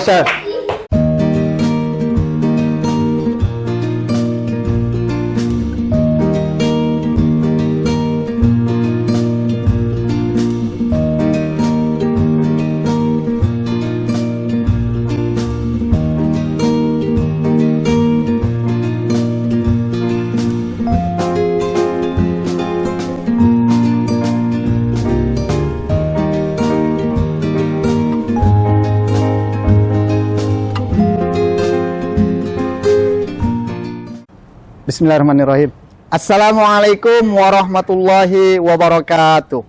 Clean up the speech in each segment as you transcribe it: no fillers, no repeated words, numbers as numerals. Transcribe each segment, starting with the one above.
Sir. Bismillahirrahmanirrahim. Assalamualaikum warahmatullahi wabarakatuh.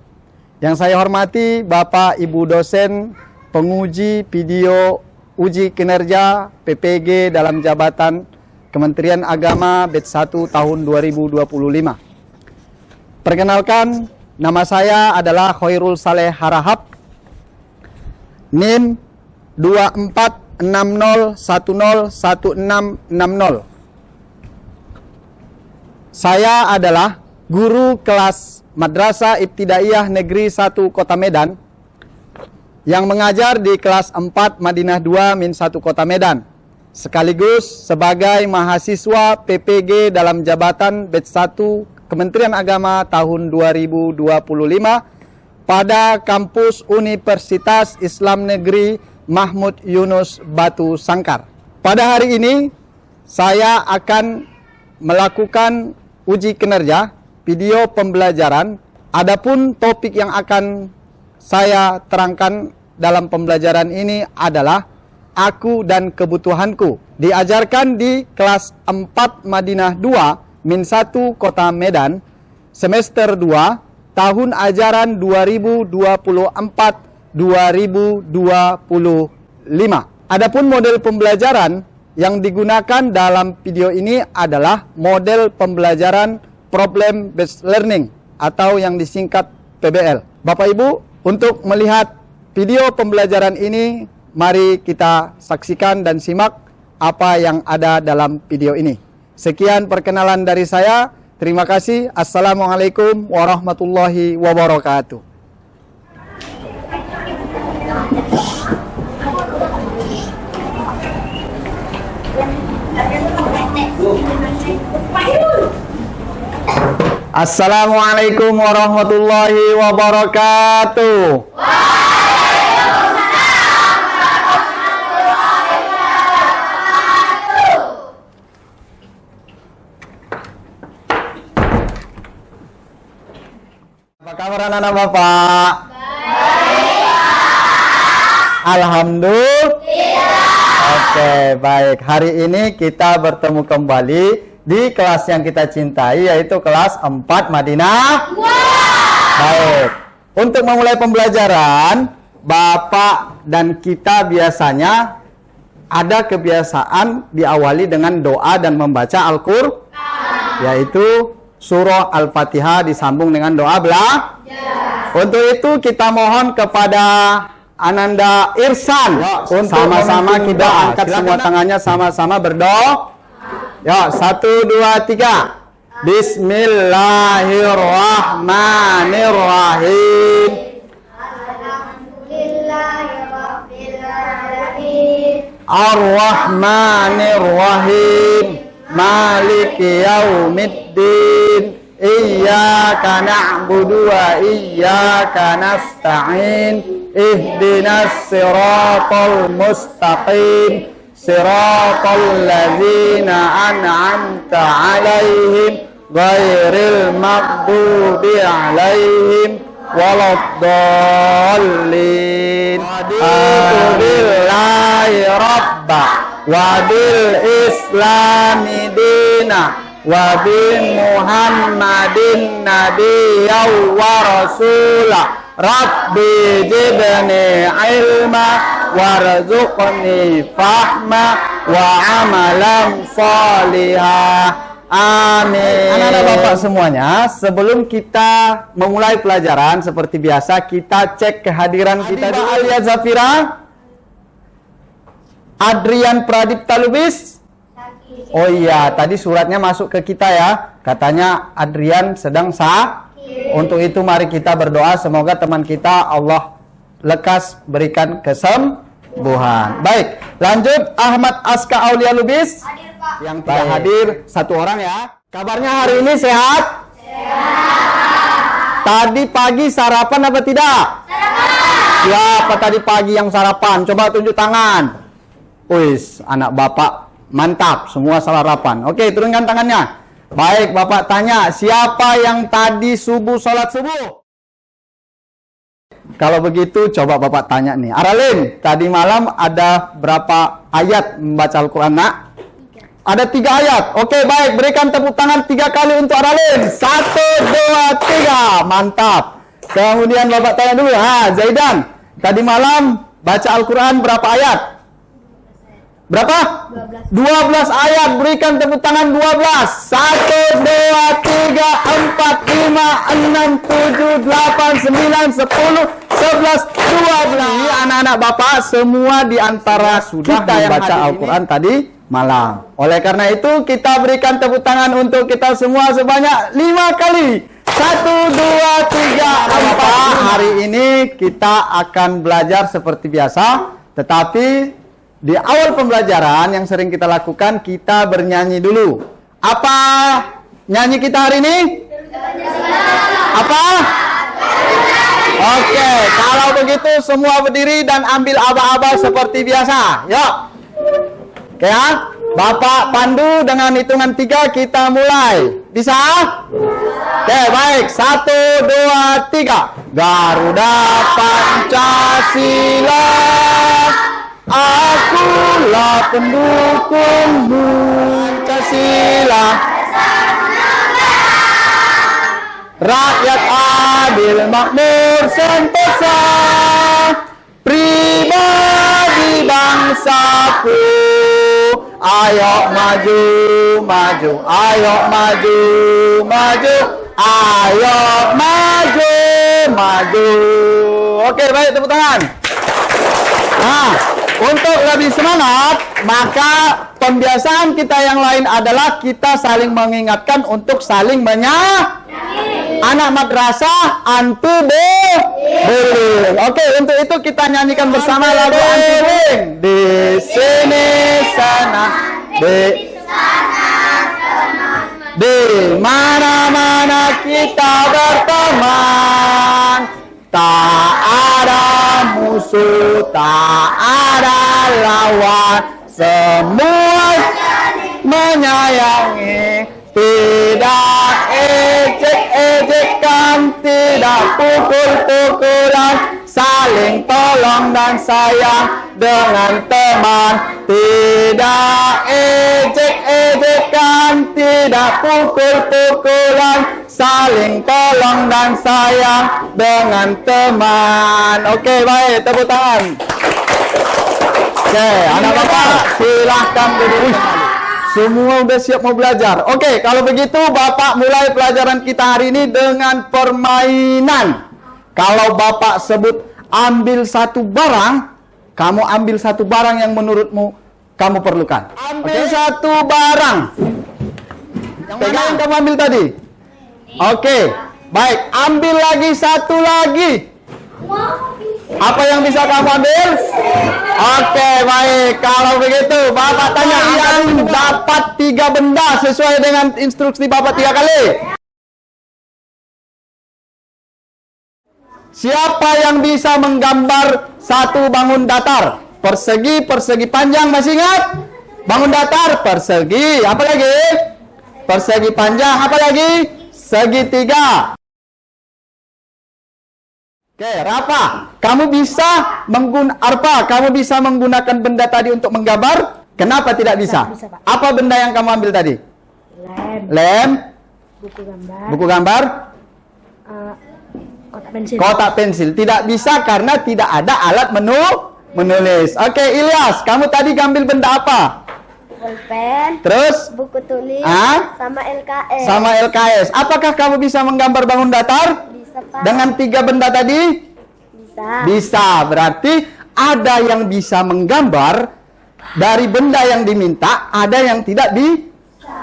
Yang saya hormati Bapak Ibu dosen penguji video uji kinerja PPG dalam jabatan Kementerian Agama batch 1 tahun 2025. Perkenalkan, nama saya adalah Khairul Saleh Harahap. NIM 2460101660. Saya adalah guru kelas Madrasah Ibtidaiyah Negeri 1 Kota Medan yang mengajar di kelas 4 Madinah 2 Min 1 Kota Medan, sekaligus sebagai mahasiswa PPG dalam jabatan batch 1 Kementerian Agama tahun 2025 pada kampus Universitas Islam Negeri Mahmud Yunus Batu Sangkar. Pada hari ini saya akan melakukan uji kinerja video pembelajaran. Adapun topik yang akan saya terangkan dalam pembelajaran ini adalah aku dan kebutuhanku. Diajarkan di kelas 4 Madinah 2 Min 1 Kota Medan, semester 2, tahun ajaran 2024-2025. Adapun model pembelajaran yang digunakan dalam video ini adalah model pembelajaran Problem Based Learning atau yang disingkat PBL. Bapak Ibu, untuk melihat video pembelajaran ini, mari kita saksikan dan simak apa yang ada dalam video ini. Sekian perkenalan dari saya. Terima kasih. Assalamualaikum warahmatullahi wabarakatuh. Assalamualaikum warahmatullahi wabarakatuh. Apa kabar anak-anak Bapak? Alhamdulillah. Oke, baik. Hari ini kita bertemu kembali di kelas yang kita cintai, yaitu kelas 4 Madinah 2. Baik. Untuk memulai pembelajaran, Bapak dan kita biasanya ada kebiasaan diawali dengan doa dan membaca Al-Qur'an, yaitu surah Al-Fatihah disambung dengan doa belajar. Untuk itu kita mohon kepada Ananda Irsan, sama-sama kita angkat semua tangannya, sama-sama berdoa. Ya, 1, 2, 3. Bismillahirrahmanirrahim. Ar-Rahmanirrahim. Maliki yaumiddin. Iyyaka na'budu wa iyyaka nasta'in. Ihdinas siratal mustaqim. Siratal ladzina an'amta 'alaihim ghairil maghdubi 'alaihim waladdallin. Billahi rabba wa bil islami dina wa bi Muhammadin nabiyyan wa rasula. Rabbi jibni ilma warzuqni fahma wa amalan salihah. Amin. Anak-anak Bapak semuanya, sebelum kita memulai pelajaran seperti biasa, kita cek kehadiran kita dulu. Alia Zafira, Adrian Pradipta Lubis. Oh iya, tadi suratnya masuk ke kita ya. Katanya Adrian sedang sakit. Untuk itu mari kita berdoa semoga teman kita Allah lekas berikan kesembuhan. Buhan. Baik, lanjut Ahmad Aska Aulia Lubis. Hadir, Pak. Yang tidak hadir satu orang ya. Kabarnya hari ini sehat? Sehat. Tadi pagi sarapan apa tidak? Sarapan. Siapa tadi pagi yang sarapan? Coba tunjuk tangan. Wis, anak bapak mantap, semua sarapan. Oke, turunkan tangannya. Baik, bapak tanya, siapa yang tadi subuh sholat subuh? Kalau begitu, coba bapak tanya nih. Aralin, tadi malam ada berapa ayat membaca Al-Quran, nak? Ada 3 ayat. Oke, baik. Berikan tepuk tangan 3 kali untuk Aralin. 1, 2, 3. Mantap. Kemudian bapak tanya dulu. Zaidan, tadi malam baca Al-Quran berapa ayat? Berapa? 12 ayat. Berikan tepuk tangan 12. 1, 2, 3, 4, 5, 6, 7, 8, 9, 10, 11, 12. Ini anak-anak bapak semua diantara sudah membaca Al-Quran tadi malam. Oleh karena itu kita berikan tepuk tangan untuk kita semua sebanyak 5 kali. 1, 2, 3, 4. Hari ini kita akan belajar seperti biasa, tetapi di awal pembelajaran yang sering kita lakukan, kita bernyanyi dulu. Apa nyanyi kita hari ini? Apa? Oke, kalau begitu semua berdiri dan ambil aba-aba seperti biasa. Yuk. Oke ya, Bapak pandu dengan hitungan 3 kita mulai. Bisa? Oke, baik. 1, 2, 3. Garuda Pancasila, akulah pendukungmu. Pancasila, rakyat adil makmur sentosa, pribadi bangsaku. Ayo maju, maju, ayo maju, maju, ayo maju, maju. Oke, baik, tepuk tangan. Nah, untuk lebih semangat, maka pembiasaan kita yang lain adalah kita saling mengingatkan untuk saling anak madrasah anti bullying. Oke, untuk itu kita nyanyikan bersama lagu anti bullying. Di sini sana, di mana-mana kita berteman. Tak ada musuh, tak ada lawan, semua menyayangi. Tidak ejek-ejekan, tidak pukul-pukulan, saling tolong dan sayang dengan teman. Tidak ejek-ejekan, tidak pukul-pukulan, saling tolong dan sayang dengan teman. Oke, baik, tepuk tangan. Oke, anak bapak silahkan duduk. Semua udah siap mau belajar. Oke, kalau begitu Bapak mulai pelajaran kita hari ini dengan permainan. Kalau Bapak sebut ambil satu barang, kamu ambil satu barang yang menurutmu kamu perlukan. Ambil satu barang. Yang mana yang kamu ambil tadi? Oke, baik. Ambil lagi satu lagi. Apa yang bisa kamu ambil? Oke, baik. Kalau begitu, Bapak tanya yang dapat 3 benda sesuai dengan instruksi Bapak 3 kali. Siapa yang bisa menggambar satu bangun datar? Persegi, persegi panjang, masih ingat? Bangun datar, persegi. Apa lagi? Persegi panjang, apa lagi? Segitiga. Oke, Rafa, kamu bisa menggunakan benda tadi untuk menggambar? Kenapa tidak bisa? Bisa, Pak. Apa benda yang kamu ambil tadi? Lem. Buku gambar. Kotak pensil. Kotak pensil. Tidak bisa karena tidak ada alat menulis. Oke, Ilyas, kamu tadi ambil benda apa? Pulpen. Terus? Buku tulis. Sama LKS. Sama LKS. Apakah kamu bisa menggambar bangun datar? Bisa, Pak. Dengan 3 benda tadi? Bisa. Bisa. Berarti ada yang bisa menggambar dari benda yang diminta, ada yang tidak di.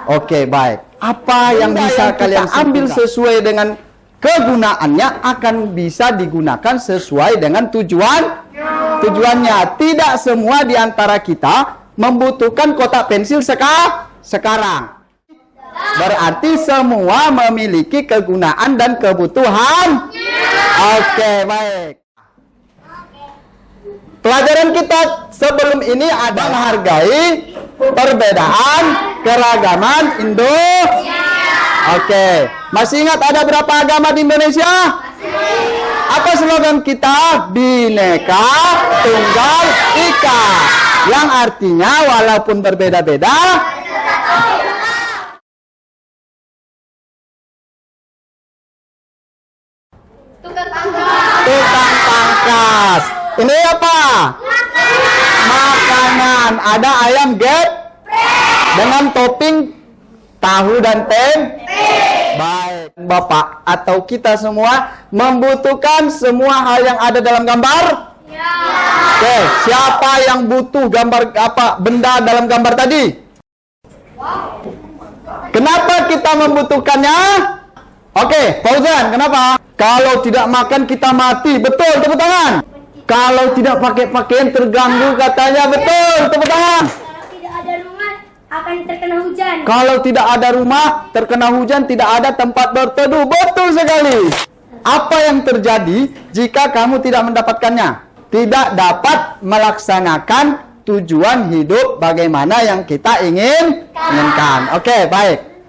Oke, baik. Apa yang bisa kalian ambil sesuai dengan kegunaannya akan bisa digunakan sesuai dengan tujuannya. Tidak semua di antara kita membutuhkan kotak pensil sekarang. Berarti semua memiliki kegunaan dan kebutuhan. Oke, baik. Pelajaran kita sebelum ini ada menghargai perbedaan keragaman Indonesia. Oke, masih ingat ada berapa agama di Indonesia? Apa slogan kita? Bhinneka Tunggal Ika. Yang artinya walaupun berbeda-beda, tukang pangkas. Ini apa? Makanan. Ada ayam geprek dengan topping tahu dan tempe. Baik, Bapak atau kita semua membutuhkan semua hal yang ada dalam gambar? Ya. Oke, siapa yang butuh gambar apa benda dalam gambar tadi? Kenapa kita membutuhkannya? Oke, Fauzan, kenapa? Kalau tidak makan kita mati. Betul, tepuk tangan. Kalau tidak pakai pakaian terganggu katanya. Betul, tepuk tangan. Kalau tidak ada rumah akan terkena hujan. Kalau tidak ada rumah terkena hujan, tidak ada tempat berteduh. Betul sekali. Apa yang terjadi jika kamu tidak mendapatkannya? Tidak dapat melaksanakan tujuan hidup bagaimana yang kita inginkan. Oke, baik.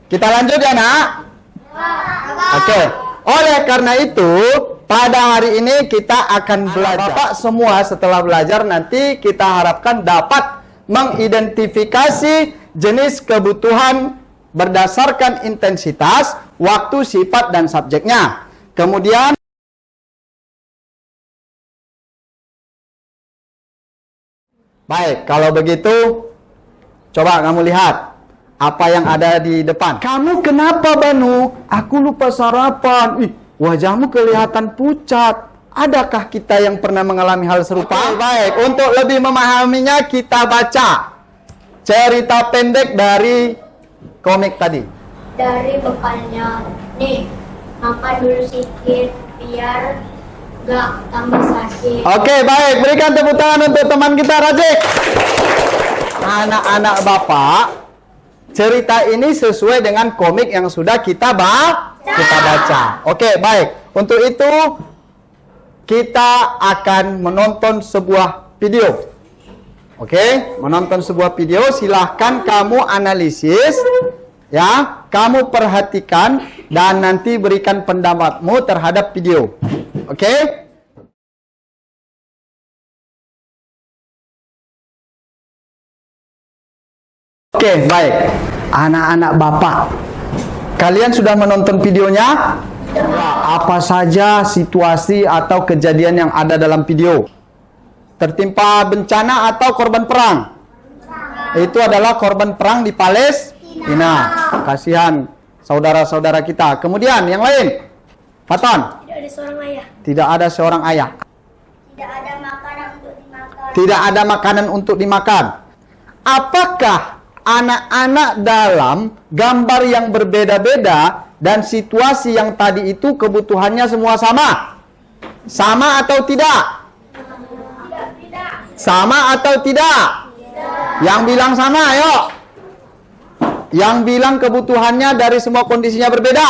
Kita lanjut ya, Nak. Oke. Oleh karena itu, pada hari ini kita akan belajar. Bapak semua setelah belajar nanti kita harapkan dapat mengidentifikasi jenis kebutuhan berdasarkan intensitas, waktu, sifat, dan subjeknya. Kemudian, baik, kalau begitu, coba kamu lihat apa yang ada di depan. Kamu kenapa, Banu? Aku lupa sarapan. Wajahmu kelihatan pucat. Adakah kita yang pernah mengalami hal serupa? Baik, untuk lebih memahaminya kita baca cerita pendek dari komik tadi. Dari bapaknya, nih, makan dulu sedikit biar gak tambah sakit. Oke, baik. Berikan tepuk tangan untuk teman kita, Razik. Anak-anak Bapak, cerita ini sesuai dengan komik yang sudah kita baca. Oke, baik. Untuk itu, kita akan menonton sebuah video. Oke, menonton sebuah video. Silahkan kamu analisis, ya. Kamu perhatikan dan nanti berikan pendapatmu terhadap video. Oke? Oke, baik. Anak-anak Bapak, kalian sudah menonton videonya? Apa saja situasi atau kejadian yang ada dalam video? Tertimpa bencana atau korban perang? Itu adalah korban perang di Palestina. Kasihan saudara-saudara kita. Kemudian yang lain, Fatan? Tidak ada seorang ayah. Tidak ada seorang ayah. Tidak ada makanan untuk dimakan. Tidak ada makanan untuk dimakan. Apakah anak-anak dalam gambar yang berbeda-beda dan situasi yang tadi itu kebutuhannya semua sama? Sama atau tidak? Sama atau tidak? Yang bilang sama, ayo. Yang bilang kebutuhannya dari semua kondisinya berbeda.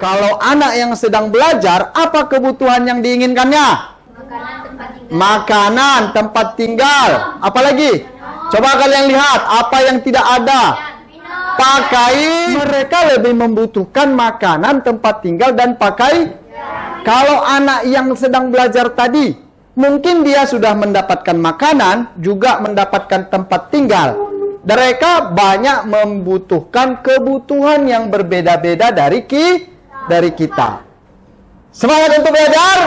Kalau anak yang sedang belajar, apa kebutuhan yang diinginkannya? Makanan, tempat tinggal. Apalagi? Coba kalian lihat, apa yang tidak ada? Pakaian. Mereka lebih membutuhkan makanan, tempat tinggal, dan pakai. Kalau anak yang sedang belajar tadi, mungkin dia sudah mendapatkan makanan, juga mendapatkan tempat tinggal. Mereka banyak membutuhkan kebutuhan yang berbeda-beda dari kita. Semangat untuk belajar?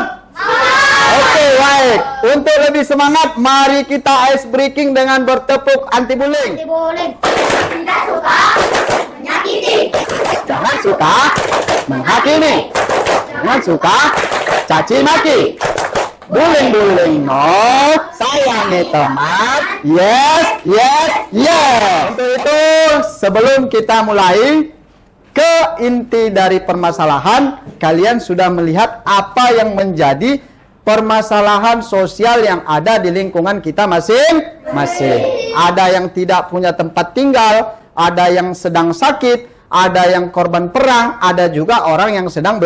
Oke, baik. Untuk lebih semangat, mari kita ice breaking dengan bertepuk anti-bullying. Tidak suka menyakiti. Jangan suka menghakimi. Jangan suka caci maki. Bullying no. Sayangi teman. Yes. Untuk itu, sebelum kita mulai, ke inti dari permasalahan, kalian sudah melihat apa yang menjadi permasalahan sosial yang ada di lingkungan kita masing-masing. Ada yang tidak punya tempat tinggal, ada yang sedang sakit, ada yang korban perang, ada juga orang yang sedang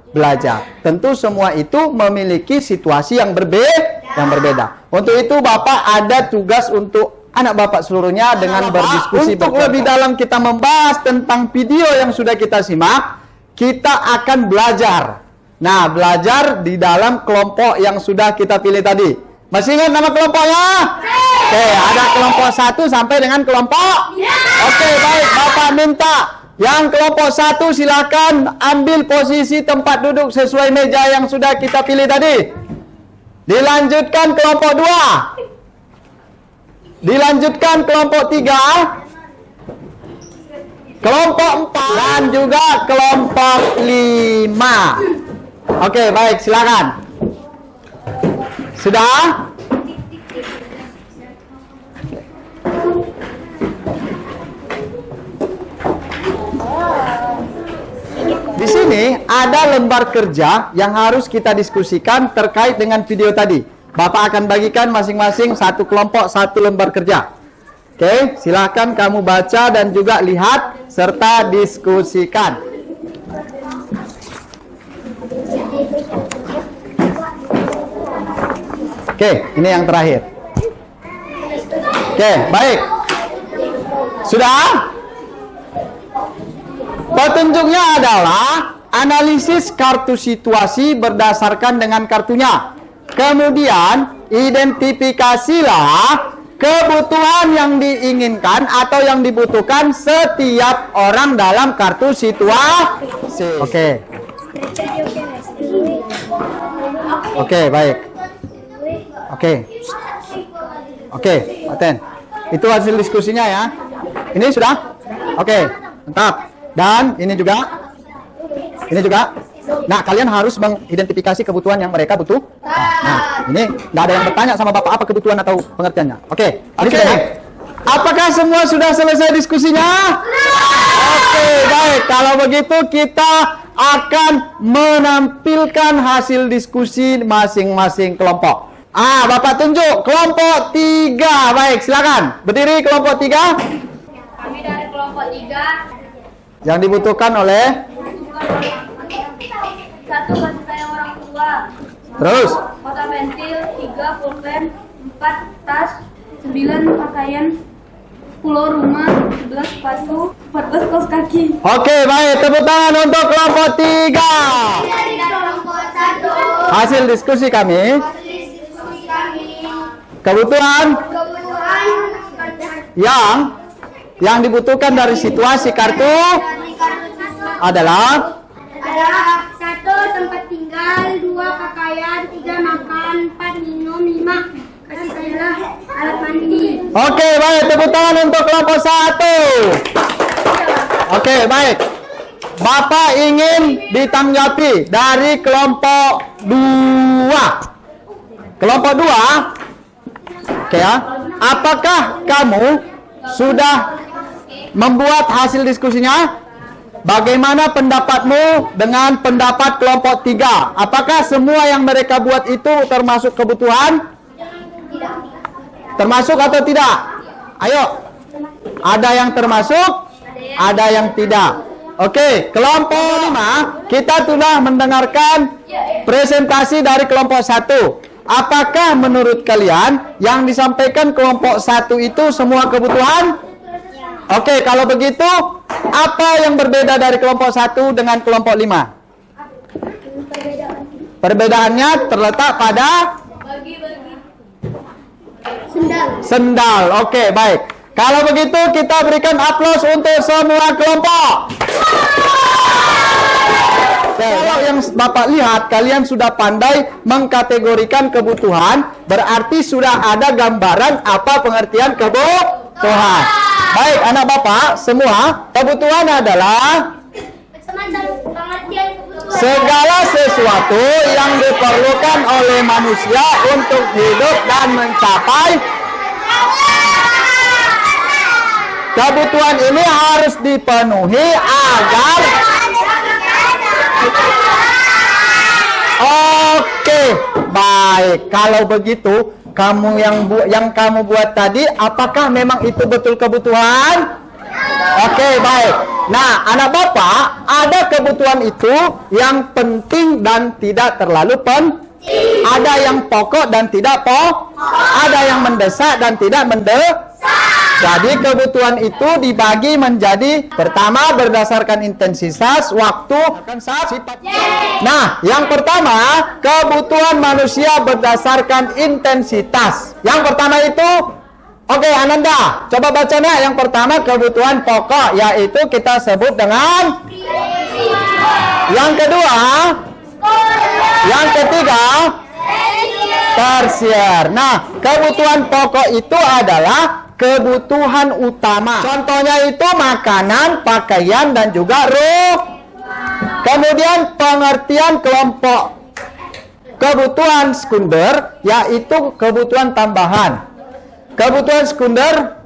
belajar. Tentu semua itu memiliki situasi yang berbeda. Untuk itu Bapak ada tugas untuk anak Bapak seluruhnya dengan berdiskusi. Untuk lebih dalam kita membahas tentang video yang sudah kita simak, kita akan belajar. Nah, belajar di dalam kelompok yang sudah kita pilih tadi. Masih ingat nama kelompoknya? Oke, ada kelompok 1 sampai dengan kelompok? Oke, baik. Bapak minta yang kelompok 1 silakan ambil posisi tempat duduk sesuai meja yang sudah kita pilih tadi. Dilanjutkan kelompok 2. Dilanjutkan kelompok 3, kelompok 4, dan juga kelompok 5. Oke, baik, silakan. Sudah? Di sini ada lembar kerja yang harus kita diskusikan terkait dengan video tadi. Bapak akan bagikan masing-masing satu kelompok satu lembar kerja. Oke, silakan kamu baca dan juga lihat serta diskusikan. Oke, ini yang terakhir. Oke, baik. Sudah? Petunjuknya adalah analisis kartu situasi berdasarkan dengan kartunya. Kemudian identifikasilah kebutuhan yang diinginkan atau yang dibutuhkan setiap orang dalam kartu situasi. Oke. Oke, baik. Oke, Aten. Itu hasil diskusinya ya. Ini sudah? Oke, mantap. Dan ini juga. Ini juga. Nah, kalian harus mengidentifikasi kebutuhan yang mereka butuh. Nah, ini nggak ada yang bertanya sama Bapak apa kebutuhan atau pengertiannya. Oke, ini sudah ya? Apakah semua sudah selesai diskusinya? Oke, baik. Kalau begitu kita akan menampilkan hasil diskusi masing-masing kelompok. Bapak tunjuk kelompok 3. Baik, silakan. Berdiri kelompok 3. Kami dari kelompok 3. Yang dibutuhkan oleh 1 kasih sayang orang tua. terus Kota pensil, 3 pulpen, 4 tas, 9 pakaian, 10 rumah, 11 sepatu, 14 kaos kaki. Oke, baik. Tepuk tangan untuk kelompok 3. Dari kelompok 1. Hasil diskusi kami, kebutuhan yang dibutuhkan dari situasi kartu adalah 1 tempat tinggal, 2 pakaian, 3 makan, 4 minum, 5 kasih sayang alat mandi. Oke, baik. Tepuk tangan untuk kelompok 1. Oke, baik. Bapak ingin ditanggapi dari kelompok 2. Kelompok 2. Oke ya. Apakah kamu sudah membuat hasil diskusinya? Bagaimana pendapatmu dengan pendapat kelompok 3? Apakah semua yang mereka buat itu termasuk kebutuhan? Termasuk atau tidak? Ayo. Ada yang termasuk, ada yang tidak. Oke, kelompok 5, kita sudah mendengarkan presentasi dari kelompok 1. Apakah menurut kalian yang disampaikan kelompok 1 itu semua kebutuhan? Oke, kalau begitu, apa yang berbeda dari kelompok 1 dengan kelompok 5? Perbedaannya terletak pada sendal. Oke, baik. Kalau begitu, kita berikan aplaus untuk semua kelompok. Kalau yang Bapak lihat, kalian sudah pandai mengkategorikan kebutuhan, berarti sudah ada gambaran apa pengertian kebutuhan. Baik, anak Bapak semua, kebutuhan adalah segala sesuatu yang diperlukan oleh manusia untuk hidup dan mencapai kebutuhan ini harus dipenuhi agar Oke, baik. Kalau begitu, kamu yang kamu buat tadi, apakah memang itu betul kebutuhan? Oke, baik. Nah, anak bapak, ada kebutuhan itu yang penting dan tidak terlalu penting. Ada yang pokok dan tidak pokok. Ada yang mendesak dan tidak mendesak. Jadi kebutuhan itu dibagi menjadi pertama berdasarkan intensitas, waktu, dan sifat. Nah, yang pertama kebutuhan manusia berdasarkan intensitas. Yang pertama itu, oke Ananda, coba bacanya. Yang pertama kebutuhan pokok, yaitu kita sebut dengan. Yang kedua, yang ketiga, tersier. Nah, kebutuhan pokok itu adalah kebutuhan utama. Contohnya itu makanan, pakaian, dan juga ruh. Kemudian pengertian kelompok. Kebutuhan sekunder yaitu kebutuhan tambahan. Kebutuhan sekunder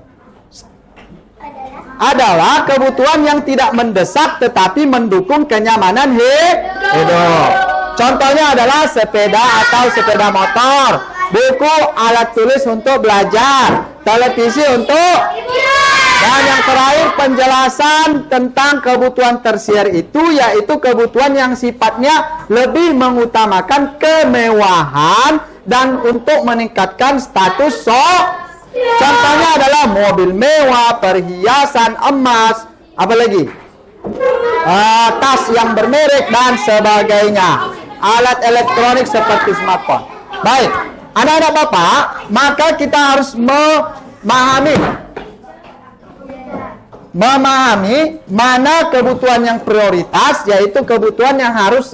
adalah kebutuhan yang tidak mendesak tetapi mendukung kenyamanan hidup. Contohnya adalah sepeda atau sepeda motor, buku, alat tulis untuk belajar, televisi untuk, dan yang terakhir penjelasan tentang kebutuhan tersier itu yaitu kebutuhan yang sifatnya lebih mengutamakan kemewahan dan untuk meningkatkan status contohnya adalah mobil mewah, perhiasan emas, apa lagi? Tas yang bermerek dan sebagainya, alat elektronik seperti smartphone. Baik, anak-anak bapak, maka kita harus memahami mana kebutuhan yang prioritas, yaitu kebutuhan yang harus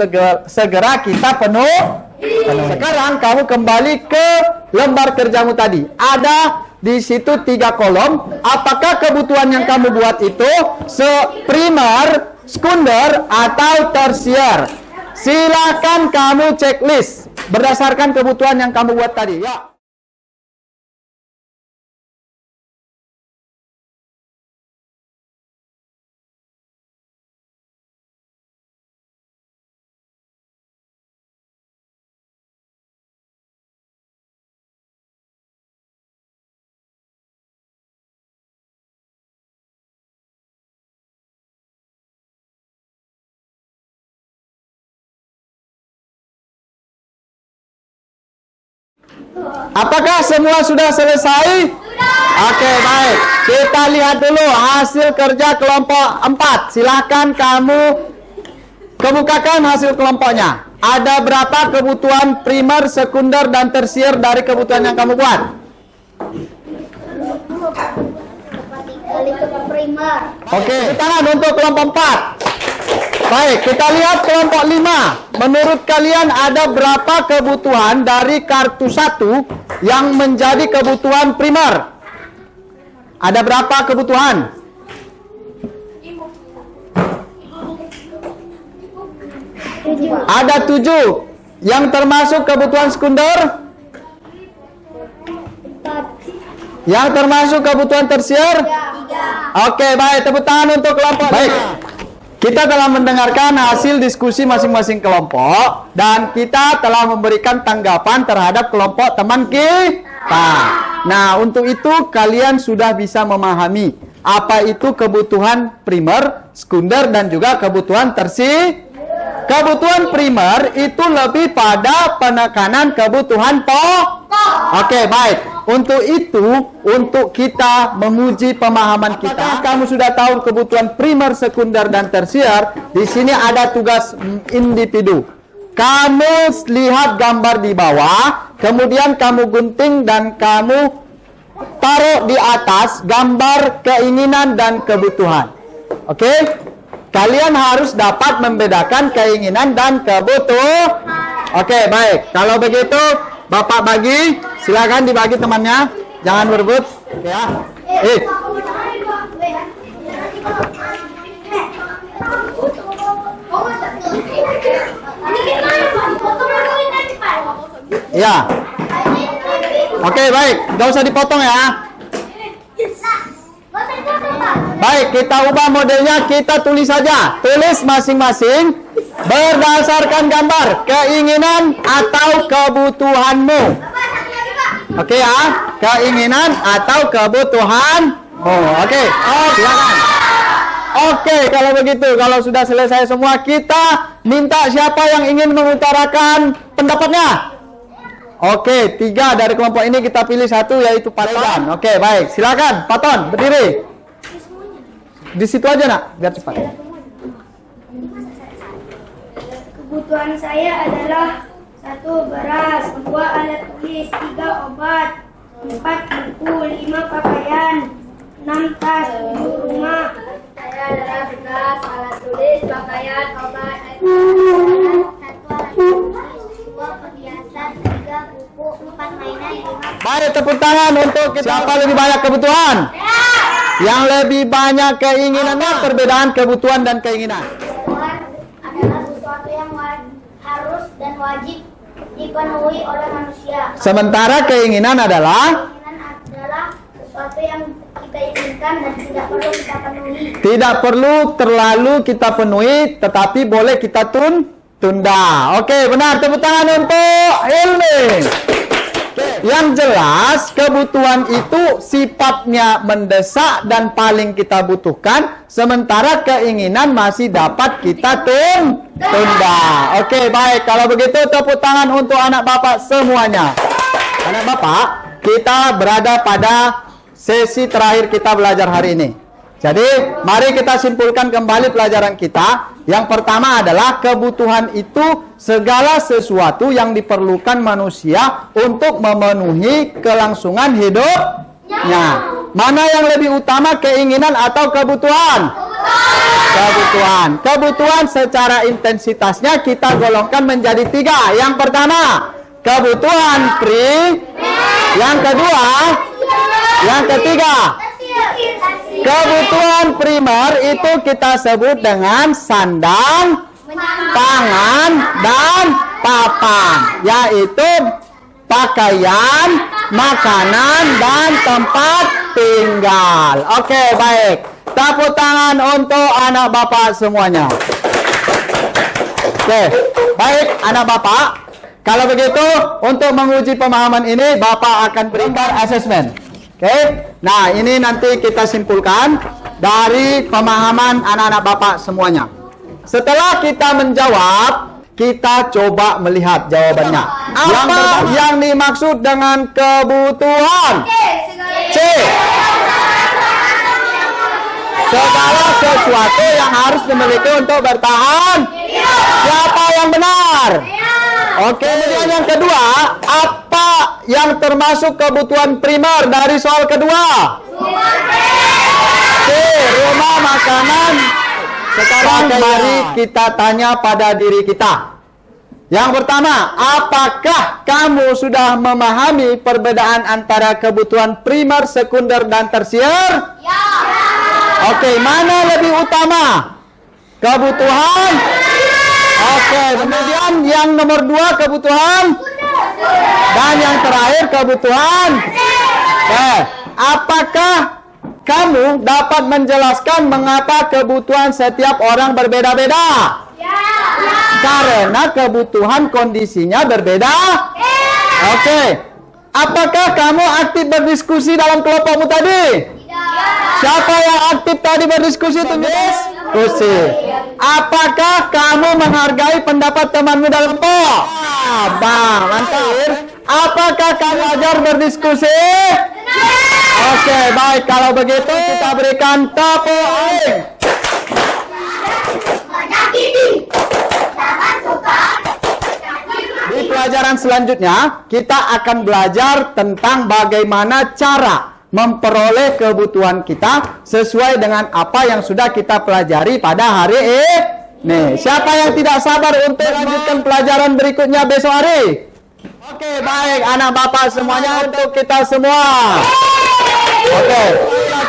segera kita penuhi. Sekarang kamu kembali ke lembar kerjamu tadi. Ada di situ 3 kolom. Apakah kebutuhan yang kamu buat itu primer, sekunder, atau tersier? Silakan kamu checklist berdasarkan kebutuhan yang kamu buat tadi. Ya. Apakah semua sudah selesai? Oke, baik. Kita lihat dulu hasil kerja kelompok 4. Silakan kamu kemukakan hasil kelompoknya. Ada berapa kebutuhan primer, sekunder, dan tersier dari kebutuhan yang kamu buat? Oke, tangan untuk kelompok 4. Baik, kita lihat kelompok 5. Menurut kalian ada berapa kebutuhan dari kartu 1 yang menjadi kebutuhan primer? Ada berapa kebutuhan? Ada 7. Yang termasuk kebutuhan sekunder? Yang termasuk kebutuhan tersier? Oke, baik. Tepuk tangan untuk kelompok 5. Kita telah mendengarkan hasil diskusi masing-masing kelompok dan kita telah memberikan tanggapan terhadap kelompok teman kita. Nah, untuk itu kalian sudah bisa memahami apa itu kebutuhan primer, sekunder, dan juga kebutuhan tersier. Kebutuhan primer itu lebih pada penekanan kebutuhan pokok. Oke, baik. Untuk itu, untuk kita menguji pemahaman kita, kamu sudah tahu kebutuhan primer, sekunder, dan tersier. Di sini ada tugas individu. Kamu lihat gambar di bawah, kemudian kamu gunting dan kamu taruh di atas gambar keinginan dan kebutuhan. Oke? Kalian harus dapat membedakan keinginan dan kebutuhan. Oke, baik. Kalau begitu, Bapak bagi, silakan dibagi temannya. Jangan berebut, ya. Ya. Oke, baik. Gak usah dipotong ya. Baik, kita ubah modelnya, kita tulis saja. Tulis masing-masing berdasarkan gambar keinginan atau kebutuhanmu. Oke ya, keinginan atau kebutuhanmu. Oke, silakan. Oke, kalau begitu, kalau sudah selesai semua, kita minta siapa yang ingin mengutarakan pendapatnya. Oke, 3 dari kelompok ini kita pilih satu, yaitu Paton. Oke, baik, silakan Paton, berdiri. Di situ aja nak, biar cepat. Kebutuhan saya adalah 1 beras, 2 alat tulis, 3 obat, 4 buku, 5 pakaian, 6 tas, 7 rumah. Saya adalah beras, alat tulis, pakaian, obat, 1 alat tulis, 2 perhiasan, 3 buku, 4 mainan, 5. Baik, tepuk tangan untuk kita. Siapa lebih banyak kebutuhan? Yang lebih banyak keinginannya, perbedaan kebutuhan dan keinginan. Kebutuhan adalah sesuatu yang harus dan wajib dipenuhi oleh manusia. Sementara keinginan adalah Keinginan adalah sesuatu yang kita inginkan dan tidak perlu kita penuhi. tidak perlu terlalu kita penuhi, tetapi boleh kita tunda. Oke, benar. Tepuk tangan untuk Hilmi. Yang jelas, kebutuhan itu sifatnya mendesak dan paling kita butuhkan, sementara keinginan masih dapat kita tunda. Oke, baik. Kalau begitu, tepuk tangan untuk anak Bapak semuanya. Anak Bapak, kita berada pada sesi terakhir kita belajar hari ini. Jadi, mari kita simpulkan kembali pelajaran kita. Yang pertama adalah kebutuhan itu segala sesuatu yang diperlukan manusia untuk memenuhi kelangsungan hidupnya. Mana yang lebih utama, keinginan atau kebutuhan? Kebutuhan. Kebutuhan secara intensitasnya kita golongkan menjadi 3. Yang pertama, kebutuhan yang kedua, yang ketiga, kebutuhan primer itu kita sebut dengan sandang, pangan, dan papan, yaitu pakaian, makanan, dan tempat tinggal. Oke, baik. Tepuk tangan untuk anak Bapak semuanya. Oke, baik anak Bapak. Kalau begitu, untuk menguji pemahaman ini, Bapak akan berikan asesmen. Oke, nah ini nanti kita simpulkan dari pemahaman anak-anak Bapak semuanya. Setelah kita menjawab, kita coba melihat jawabannya. Apa yang dimaksud dengan kebutuhan? C. Segala sesuatu yang harus dimiliki untuk bertahan. Siapa yang benar? Oke, kemudian yang kedua, apa yang termasuk kebutuhan primer dari soal kedua? C. Rumah, makanan. Sekarang mari kita tanya pada diri kita. Yang pertama, apakah kamu sudah memahami perbedaan antara kebutuhan primer, sekunder, dan tersier? Ya. Oke, mana lebih utama? Kebutuhan? Oke, kemudian yang nomor 2 kebutuhan? Dan yang terakhir kebutuhan? Oke, apakah kamu dapat menjelaskan mengapa kebutuhan setiap orang berbeda-beda? Ya. Karena kebutuhan kondisinya berbeda. Oke. Apakah kamu aktif berdiskusi dalam kelompokmu tadi? Siapa yang aktif tadi berdiskusi itu, diskusi? Apakah kamu menghargai pendapat temanmu dalam kelompok? Bang, mantap. Apakah kamu ajar berdiskusi? Oke, baik. Kalau begitu kita berikan tepuk tangan. Di pelajaran selanjutnya, kita akan belajar tentang bagaimana cara memperoleh kebutuhan kita sesuai dengan apa yang sudah kita pelajari pada hari ini. Siapa yang tidak sabar untuk lanjutkan pelajaran berikutnya besok hari? Oke, baik anak Bapak semuanya, untuk kita semua. Oke,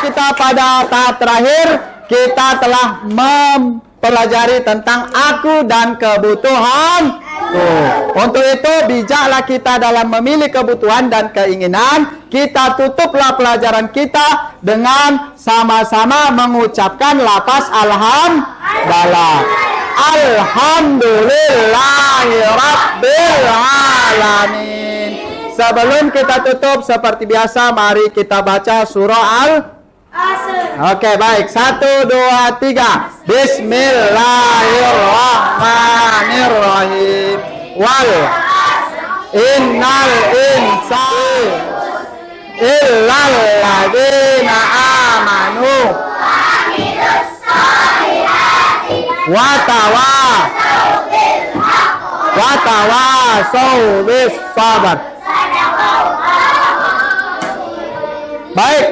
kita pada tahap terakhir, kita telah mempelajari tentang aku dan kebutuhan. Tuh. Untuk itu bijaklah kita dalam memilih kebutuhan dan keinginan. Kita tutuplah pelajaran kita dengan sama-sama mengucapkan lafaz alhamdulillah. Alhamdulillahirabbil alamin. Sebelum kita tutup seperti biasa, mari kita baca surah Oke, baik. 1, 2, 3. Bismillahirrahmanirrahim. Wal innal insana illal ladzina amanu wa tawasau bis sabar. Baik.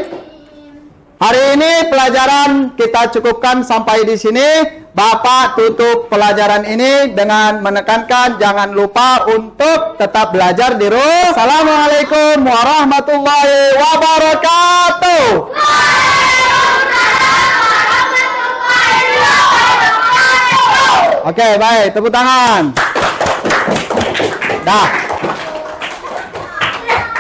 Hari ini pelajaran kita cukupkan sampai di sini. Bapak tutup pelajaran ini dengan menekankan jangan lupa untuk tetap belajar di rumah. Assalamualaikum warahmatullahi wabarakatuh. Oke, baik. Tepuk tangan. Dah.